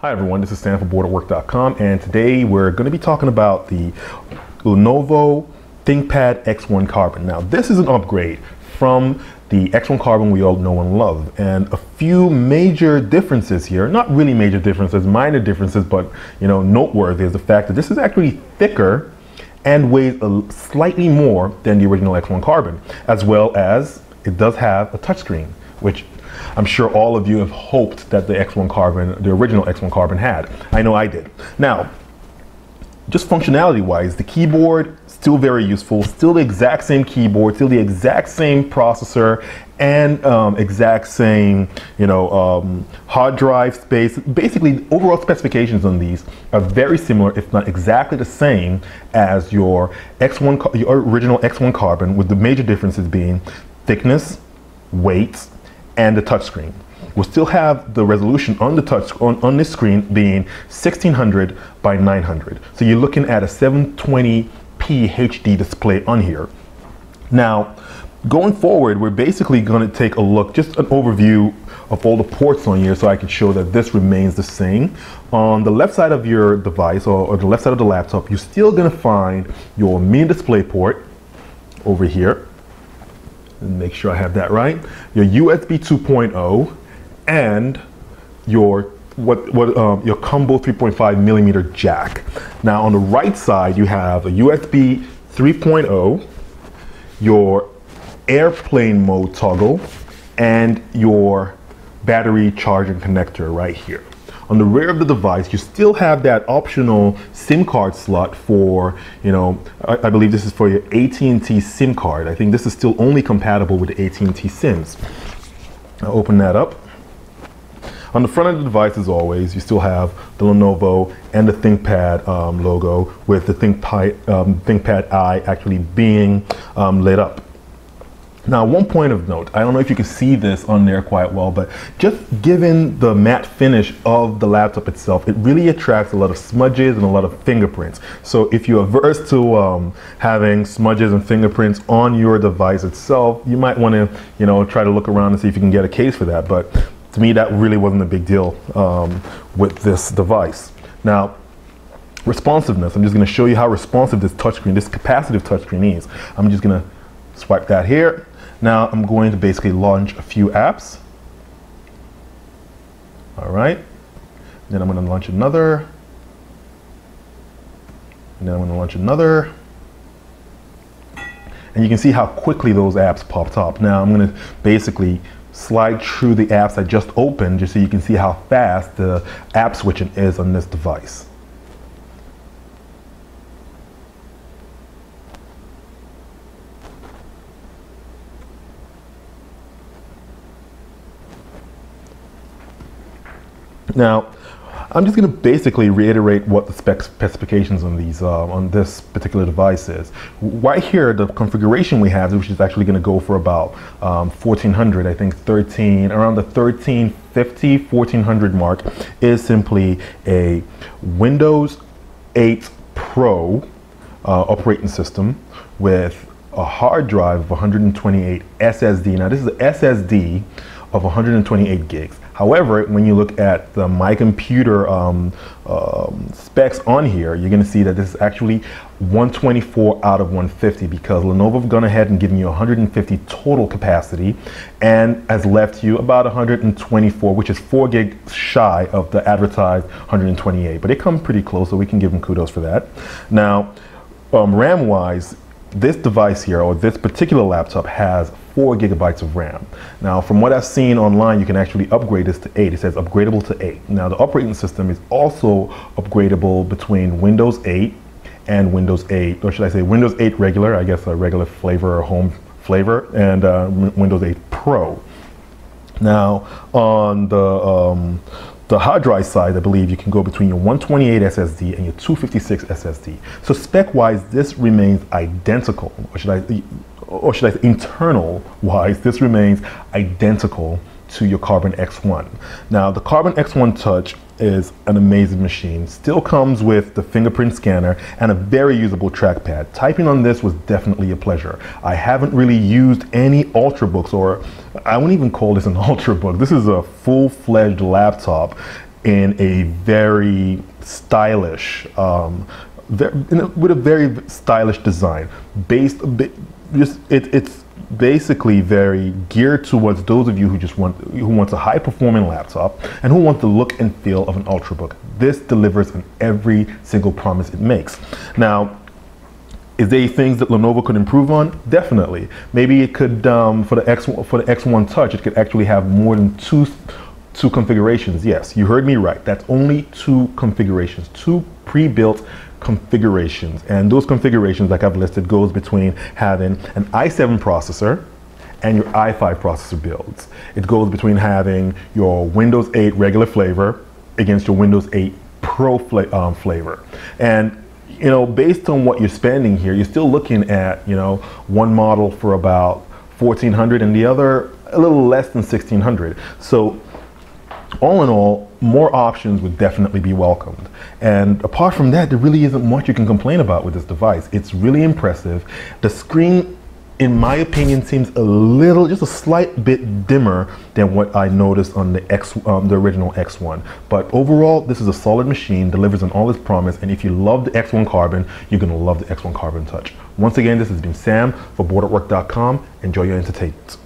Hi everyone, this is Sam from Booredatwork.com, and today we're going to be talking about the Lenovo ThinkPad X1 Carbon. Now this is an upgrade from the X1 Carbon we all know and love, and a few major differences here. Not really major differences, minor differences, but noteworthy is the fact that this is actually thicker and weighs slightly more than the original X1 Carbon, as well as it does have a touchscreen, which I'm sure all of you have hoped that the X1 Carbon, the original X1 Carbon had. I know I did. Now, just functionality wise, the keyboard, still very useful, still the exact same keyboard, still the exact same processor, and exact same, hard drive space. Basically, overall specifications on these are very similar, if not exactly the same as your original X1 Carbon, with the major differences being thickness, weight, and the touchscreen. We'll still have the resolution on the on this screen being 1600 by 900. So you're looking at a 720p HD display on here. Now, going forward, we're basically going to take a look, just an overview of all the ports on here, so I can show that this remains the same. On the left side of your device, or the left side of the laptop, you're still going to find your mini display port over here. And make sure I have that right. Your USB 2.0 and your your combo 3.5 millimeter jack. Now on the right side you have a USB 3.0, your airplane mode toggle, and your battery charging connector right here. On the rear of the device, you still have that optional SIM card slot for, I believe this is for your AT&T SIM card. I think this is still only compatible with the AT&T SIMs. I'll open that up. On the front of the device, as always, you still have the Lenovo and the ThinkPad logo, with the ThinkPad eye actually being lit up. Now, one point of note, I don't know if you can see this on there quite well, but just given the matte finish of the laptop itself, it really attracts a lot of smudges and a lot of fingerprints. So if you're averse to having smudges and fingerprints on your device itself, you might want to, try to look around and see if you can get a case for that. But to me, that really wasn't a big deal with this device. Now, responsiveness, I'm just going to show you how responsive this touchscreen, this capacitive touchscreen is. I'm just going to swipe that here. Now I'm going to basically launch a few apps. All right. Then I'm going to launch another. And then I'm going to launch another. And you can see how quickly those apps popped up. Now I'm going to basically slide through the apps I just opened, just so you can see how fast the app switching is on this device. Now, I'm just going to basically reiterate what the specifications on these on this particular device is. Right here, the configuration we have, which is actually going to go for about 1400, I think around the 1350, 1400 mark, is simply a Windows 8 Pro operating system with a hard drive of 128 SSD. Now, this is an SSD of 128 gigs. However, when you look at the My Computer specs on here, you're going to see that this is actually 124 out of 150, because Lenovo have gone ahead and given you 150 total capacity and has left you about 124, which is 4 gigs shy of the advertised 128. But they come pretty close, so we can give them kudos for that. Now, RAM-wise, this device here, or this particular laptop, has 4 gigabytes of RAM. Now, from what I've seen online, you can actually upgrade this to 8. It says upgradable to 8. Now, the operating system is also upgradable between Windows 8 and Windows 8, or should I say Windows 8 regular, I guess a regular flavor or home flavor, and Windows 8 Pro. Now, on the hard drive side, I believe you can go between your 128 SSD and your 256 SSD. So spec-wise, this remains identical, or should I say internal-wise, this remains identical to your Carbon X1. Now, the Carbon X1 Touch is an amazing machine. Still comes with the fingerprint scanner and a very usable trackpad. Typing on this was definitely a pleasure. I haven't really used any Ultrabooks, or I wouldn't even call this an Ultrabook. This is a full-fledged laptop in a very stylish, with a very stylish design. It's basically very geared towards those of you who wants a high-performing laptop and who want the look and feel of an Ultrabook. This delivers on every single promise it makes. Now, is there things that Lenovo could improve on? Definitely. Maybe it could, for the X1 Touch, it could actually have more than two configurations. Yes, you heard me right. That's only 2 configurations, 2 pre-built configurations. And those configurations, like I've listed, goes between having an i7 processor and your i5 processor builds. It goes between having your Windows 8 regular flavor against your Windows 8 Pro flavor. And you know, based on what you're spending here, you're still looking at, you know, one model for about $1,400 and the other a little less than $1,600. So all in all, more options would definitely be welcomed. And apart from that, there really isn't much you can complain about with this device. It's really impressive. The screen, in my opinion, seems just a slight bit dimmer than what I noticed on the original X1. But overall, this is a solid machine, delivers on all its promise, and if you love the X1 Carbon, you're gonna love the X1 Carbon Touch. Once again, this has been Sam for Booredatwork.com. Enjoy your entertainment.